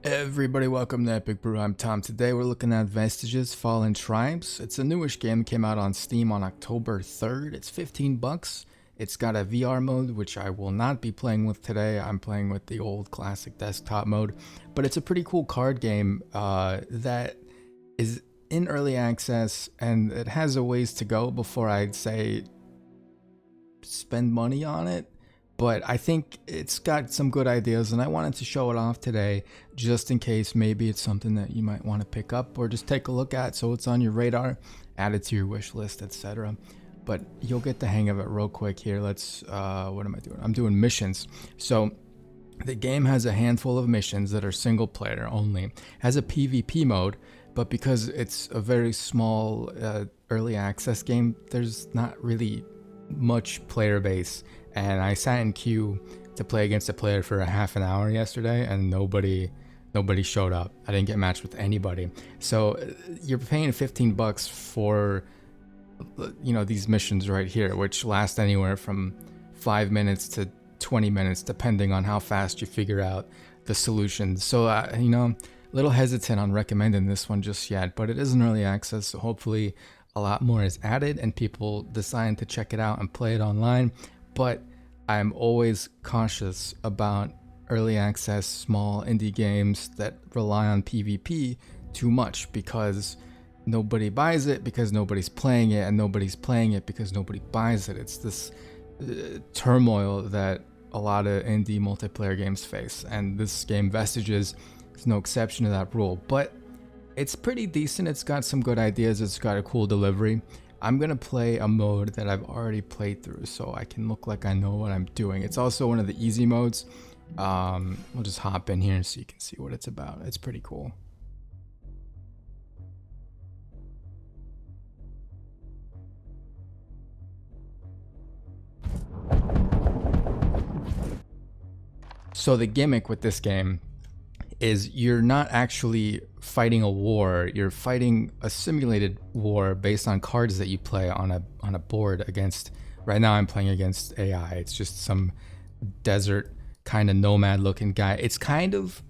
Everybody, welcome to Epic Brew. I'm Tom. Today we're looking at Vestiges Fallen Tribes. It's a newish game, came out on Steam on October 3rd. It's 15 bucks. It's got a VR mode, which I will not be playing with today. I'm playing with the old classic desktop mode. But it's a pretty cool card game that is in early access, and it has a ways to go before I'd say spend money on it. But I think it's got some good ideas, and I wanted to show it off today just in case maybe it's something that you might want to pick up or just take a look at so it's on your radar, add it to your wish list, etc. But you'll get the hang of it real quick here. Let's what am I doing? I'm doing missions. So the game has a handful of missions that are single player only. It has a PvP mode, but because it's a very small early access game, there's not really much player base. And I sat in queue to play against a player for a half an hour yesterday, and nobody showed up. I didn't get matched with anybody. So you're paying 15 bucks for, these missions right here, which last anywhere from 5 minutes to 20 minutes, depending on how fast you figure out the solutions. So, a little hesitant on recommending this one just yet, but it is an early access, so hopefully a lot more is added and people decide to check it out and play it online. But I'm always cautious about early access small indie games that rely on PvP too much, because nobody buys it because nobody's playing it, and nobody's playing it because nobody buys it. It's this turmoil that a lot of indie multiplayer games face, and this game Vestiges is no exception to that rule. But it's pretty decent. It's got some good ideas. It's got a cool delivery. I'm going to play a mode that I've already played through so I can look like I know what I'm doing. It's also one of the easy modes. We'll just hop in here so you can see what it's about. It's pretty cool. So the gimmick with this game is you're not actually fighting a war, you're fighting a simulated war based on cards that you play on a board against. Right now I'm playing against AI. It's just some desert kind of nomad looking guy. It's kind of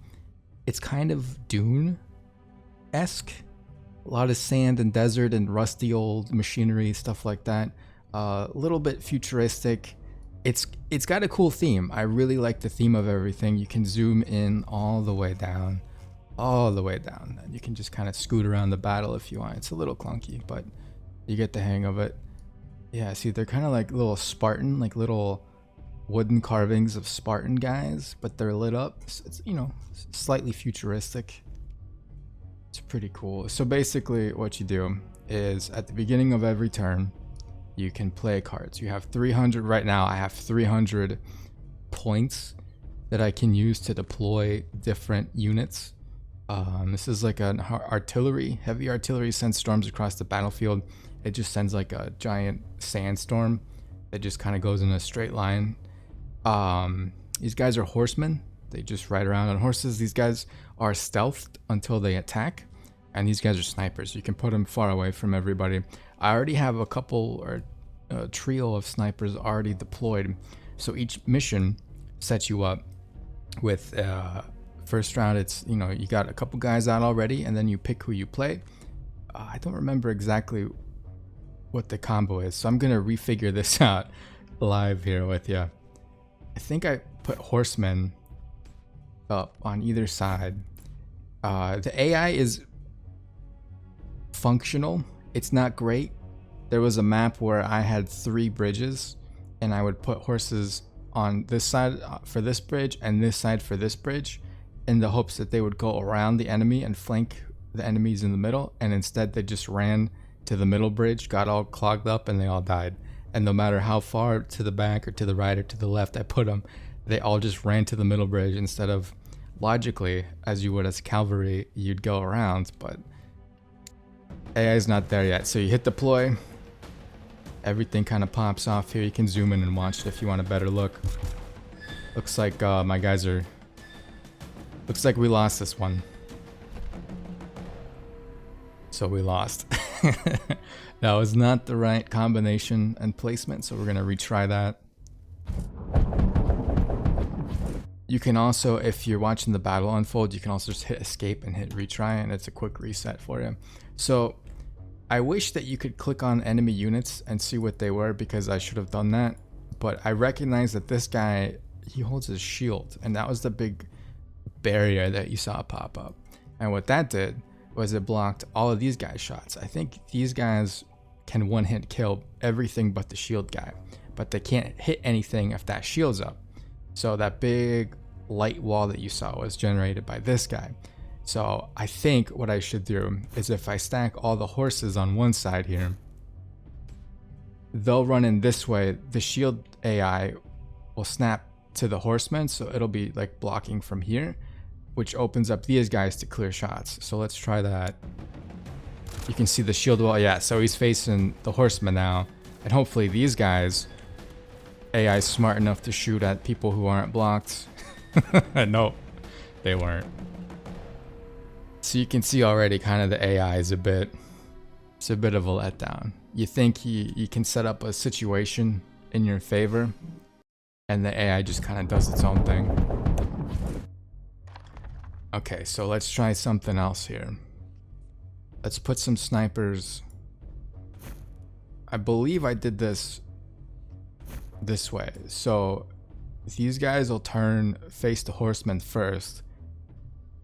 Dune-esque. A lot of sand and desert and rusty old machinery, stuff like that. A little bit futuristic. It's got a cool theme. I really like the theme of everything. You can zoom in all the way down, and you can just kind of scoot around the battle if you want. It's a little clunky, but you get the hang of it. Yeah, see, they're kind of like little Spartan, like little wooden carvings of Spartan guys, but they're lit up. It's slightly futuristic. It's pretty cool. So basically what you do is at the beginning of every turn, you can play cards. You have 300 right now. I have 300 points that I can use to deploy different units. This is like an heavy artillery sends storms across the battlefield. It just sends like a giant sandstorm that just kind of goes in a straight line. These guys are horsemen. They just ride around on horses. These guys are stealthed until they attack. And these guys are snipers. You can put them far away from everybody. I already have a couple or a trio of snipers already deployed. So each mission sets you up with first round. It's you got a couple guys out already, and then you pick who you play. I don't remember exactly what the combo is, so I'm gonna refigure this out live here with you. I think I put horsemen up on either side. The AI is functional. It's not great. There was a map where I had 3 bridges, and I would put horses on this side for this bridge and this side for this bridge, in the hopes that they would go around the enemy and flank the enemies in the middle. And instead they just ran to the middle bridge, got all clogged up, and they all died. And no matter how far to the back or to the right or to the left I put them, they all just ran to the middle bridge instead of logically, as you would as cavalry, you'd go around. But AI is not there yet. So you hit deploy, everything kind of pops off here. You can zoom in and watch it if you want a better look. Looks like my guys are, looks like we lost this one. So we lost. That was not the right combination and placement, so we're gonna retry that. You can also, if you're watching the battle unfold, you can also just hit escape and hit retry, and it's a quick reset for you. So I wish that you could click on enemy units and see what they were, because I should have done that. But I recognize that this guy, he holds his shield, and that was the big barrier that you saw pop up. And what that did was it blocked all of these guys' shots. I think these guys can one-hit kill everything but the shield guy, but they can't hit anything if that shield's up. So that big light wall that you saw was generated by this guy. So I think what I should do is, if I stack all the horses on one side here, they'll run in this way. The shield AI will snap to the horsemen, so it'll be like blocking from here, which opens up these guys to clear shots. So let's try that. You can see the shield wall. Yeah, so he's facing the horsemen now, and hopefully these guys, AI is smart enough to shoot at people who aren't blocked. No, they weren't. So you can see already kind of the AI is it's a bit of a letdown. You think you can set up a situation in your favor, and the AI just kind of does its own thing. Okay, so let's try something else here. Let's put some snipers. I believe I did this way. So these guys will face the horsemen first,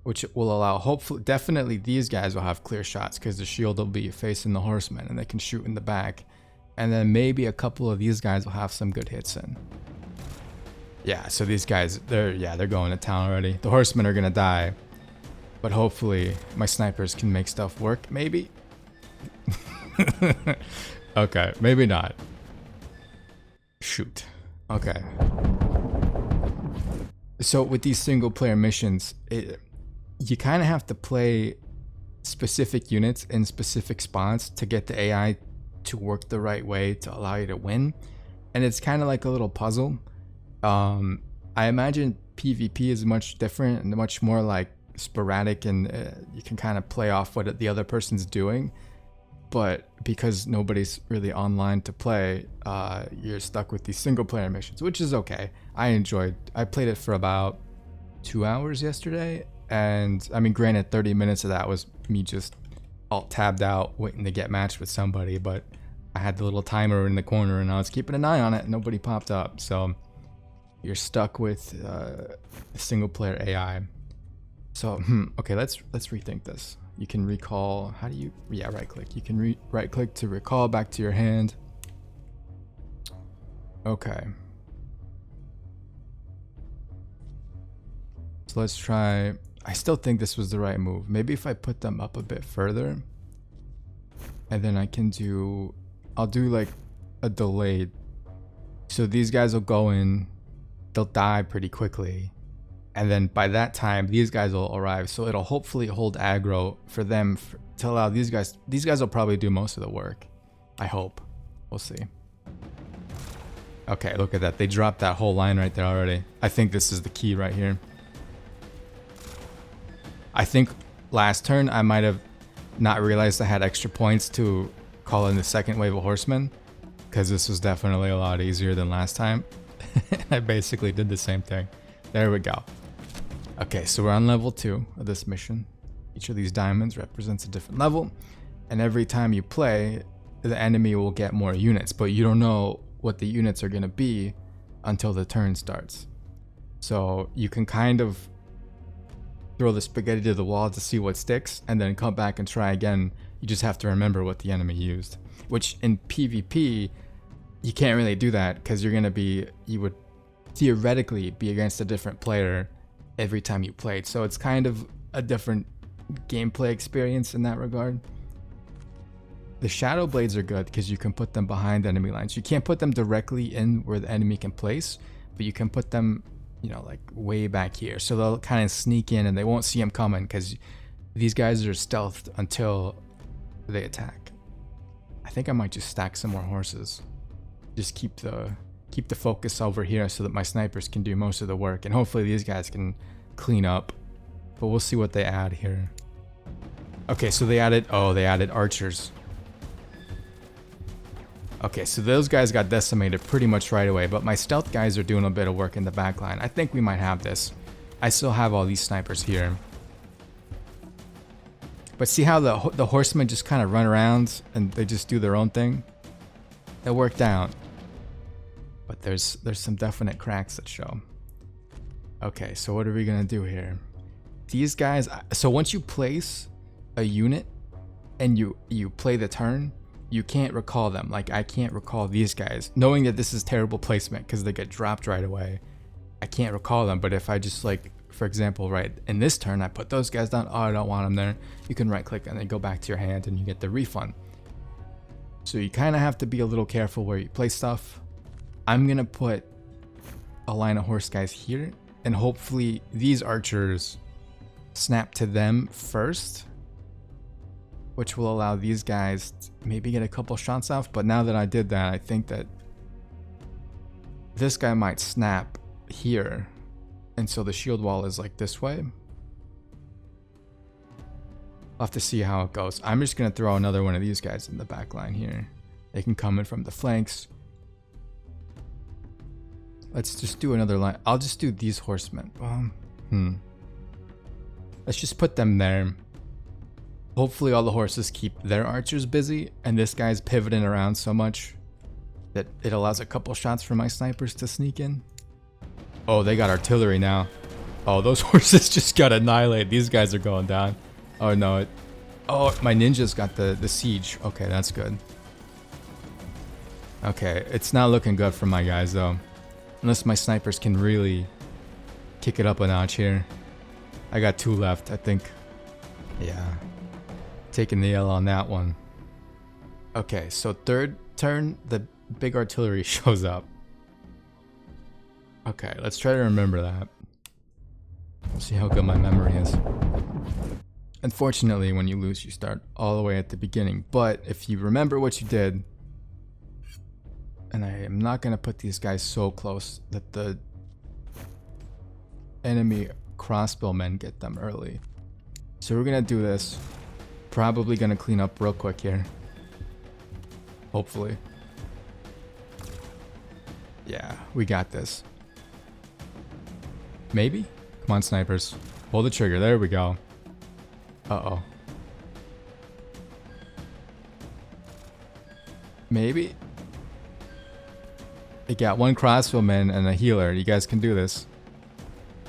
which will allow, hopefully, definitely these guys will have clear shots because the shield will be facing the horsemen and they can shoot in the back. And then maybe a couple of these guys will have some good hits in. Yeah, so these guys, they're going to town already. The horsemen are gonna die, but hopefully my snipers can make stuff work, maybe? Okay, maybe not. Shoot. Okay. So with these single player missions, you kind of have to play specific units in specific spots to get the AI to work the right way to allow you to win. And it's kind of like a little puzzle. I imagine PvP is much different and much more like sporadic, and you can kind of play off what the other person's doing. But because nobody's really online to play, you're stuck with these single player missions, which is okay. I played it for about 2 hours yesterday, and I mean, granted, 30 minutes of that was me just alt tabbed out waiting to get matched with somebody, but I had the little timer in the corner and I was keeping an eye on it and nobody popped up. So you're stuck with a single player AI. So okay, let's rethink this. You can recall. How do you? Yeah, right click. You can right click to recall back to your hand. Okay. So let's try. I still think this was the right move. Maybe if I put them up a bit further, and then I'll do like a delayed. So these guys will go in, they'll die pretty quickly, and then by that time these guys will arrive. So it'll hopefully hold aggro for them to allow these guys will probably do most of the work. I hope. We'll see. Okay, look at that. They dropped that whole line right there already. I think this is the key right here. I think last turn I might have not realized I had extra points to call in the second wave of horsemen, because this was definitely a lot easier than last time. I basically did the same thing. There we go. Okay, so we're on level 2 of this mission. Each of these diamonds represents a different level, and every time you play, the enemy will get more units, but you don't know what the units are going to be until the turn starts. So you can kind of throw the spaghetti to the wall to see what sticks, and then come back and try again. You just have to remember what the enemy used, which in PvP you can't really do that, because you would theoretically be against a different player every time you played. So it's kind of a different gameplay experience in that regard. The shadow blades are good because you can put them behind enemy lines. You can't put them directly in where the enemy can place, but you can put them, like way back here. So they'll kind of sneak in and they won't see them coming, because these guys are stealthed until they attack. I think I might just stack some more horses. Just keep the focus over here so that my snipers can do most of the work, and hopefully these guys can clean up. But we'll see what they add here. Okay, so they added archers. Okay, so those guys got decimated pretty much right away, but my stealth guys are doing a bit of work in the back line. I think we might have this. I still have all these snipers here. But see how the horsemen just kind of run around and they just do their own thing? It worked out. But there's some definite cracks that show. Okay, so what are we gonna do here? These guys, so once you place a unit and you play the turn, you can't recall them. Like I can't recall these guys, knowing that this is terrible placement because they get dropped right away. I can't recall them, but if I just like, for example, right in this turn, I put those guys down. Oh, I don't want them there. You can right click and then go back to your hand and you get the refund. So you kind of have to be a little careful where you place stuff. I'm gonna put a line of horse guys here and hopefully these archers snap to them first, which will allow these guys to maybe get a couple shots off. But now that I did that, I think that this guy might snap here, and so the shield wall is like this way. I'll have to see how it goes. I'm just gonna throw another one of these guys in the back line here. They can come in from the flanks. Let's just do another line. I'll just do these horsemen. Let's just put them there. Hopefully all the horses keep their archers busy, and this guy's pivoting around so much that it allows a couple shots for my snipers to sneak in. Oh, they got artillery now. Oh, those horses just got annihilated. These guys are going down. Oh no. Oh, my ninjas got the siege. Okay, that's good. Okay, it's not looking good for my guys though. Unless my snipers can really kick it up a notch here. I got 2 left, I think. Yeah. Taking the L on that one. Okay, so third turn, the big artillery shows up. Okay, let's try to remember that. We'll see how good my memory is. Unfortunately, when you lose, you start all the way at the beginning. But if you remember what you did, and I am not going to put these guys so close that the enemy crossbowmen get them early. So we're going to do this. Probably going to clean up real quick here. Hopefully. Yeah, we got this. Maybe? Come on, snipers. Pull the trigger. There we go. Uh-oh. Maybe? You got 1 crossbowman and a healer. You guys can do this.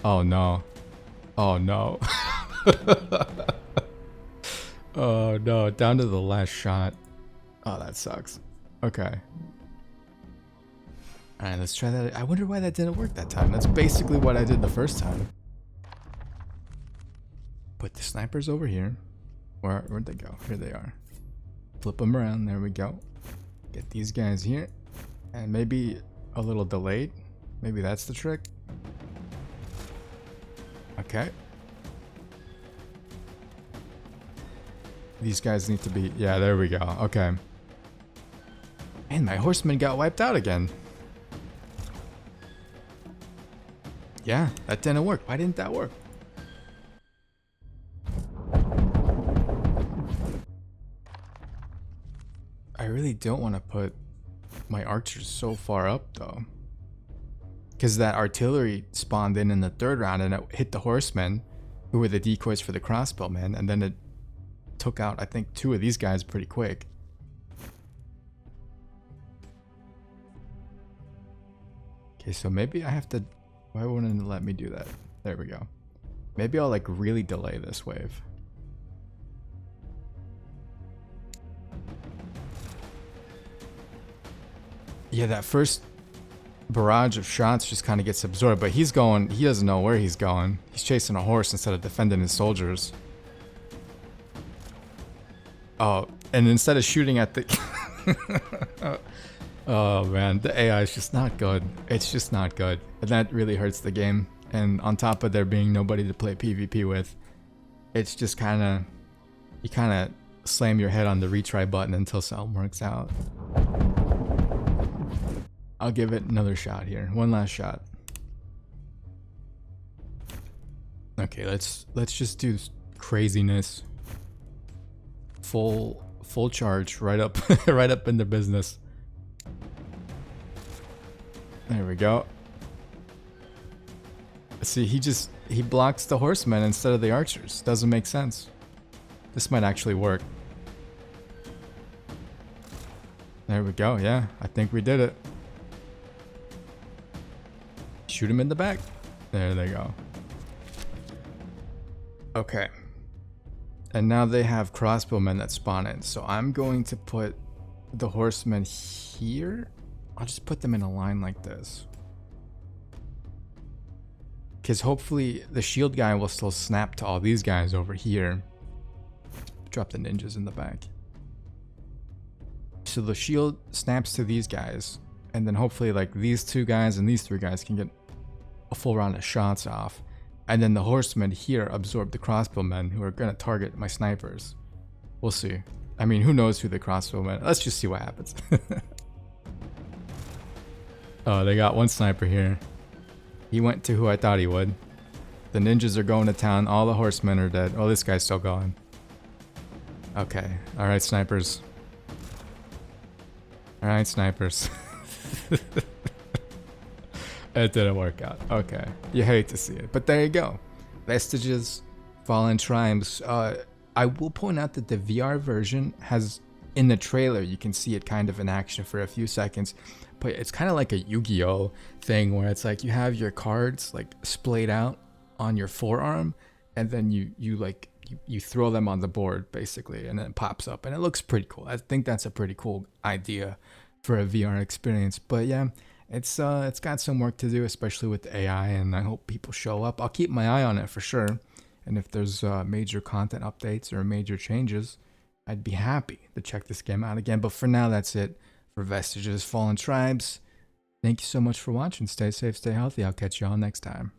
Oh no. Oh no. Oh no, down to the last shot. Oh, that sucks. Okay. Alright, let's try that. I wonder why that didn't work that time. That's basically what I did the first time. Put the snipers over here. Where'd they go? Here they are. Flip them around. There we go. Get these guys here. And maybe a little delayed. Maybe that's the trick. Okay. These guys need to be... Yeah, there we go. Okay. And my horsemen got wiped out again. Yeah, that didn't work. Why didn't that work? I really don't want to put my archers so far up though, because that artillery spawned in the 3rd round and it hit the horsemen, who were the decoys for the crossbowmen, and then it took out, I think, 2 of these guys pretty quick. Okay, so maybe I have to... Why wouldn't it let me do that? There we go. Maybe I'll like really delay this wave. Yeah, that first barrage of shots just kind of gets absorbed, but he's going... He doesn't know where he's going. He's chasing a horse instead of defending his soldiers. Oh, and instead of shooting at the... Oh man, the AI is just not good. It's just not good. And that really hurts the game. And on top of there being nobody to play PvP with, it's just kind of... You kind of slam your head on the retry button until something works out. I'll give it another shot here. One last shot. Okay, let's just do craziness. Full charge right up right up into business. There we go. See, he blocks the horsemen instead of the archers. Doesn't make sense. This might actually work. There we go, yeah. I think we did it. Shoot him in the back. There they go. Okay. And now they have crossbowmen that spawn in. So I'm going to put the horsemen here. I'll just put them in a line like this. Because hopefully the shield guy will still snap to all these guys over here. Drop the ninjas in the back. So the shield snaps to these guys. And then hopefully like these two guys and these three guys can get a full round of shots off. And then the horsemen here absorb the crossbowmen who are going to target my snipers. We'll see. I mean, who knows who the crossbowmen... Let's just see what happens. Oh, they got one sniper here. He went to who I thought he would. The ninjas are going to town. All the horsemen are dead. Oh, this guy's still going. Okay. Alright, snipers. Alright, snipers. It didn't work out. Okay. You hate to see it. But there you go. Vestiges, Fallen Tribes. I will point out that the VR version has, in the trailer, you can see it kind of in action for a few seconds. But it's kind of like a Yu-Gi-Oh thing where it's like you have your cards like splayed out on your forearm. And then you throw them on the board basically. And then it pops up. And it looks pretty cool. I think that's a pretty cool idea for a VR experience. But yeah. It's got some work to do, especially with the AI, and I hope people show up. I'll keep my eye on it for sure. And if there's major content updates or major changes, I'd be happy to check this game out again. But for now, that's it for Vestiges Fallen Tribes. Thank you so much for watching. Stay safe, stay healthy. I'll catch you all next time.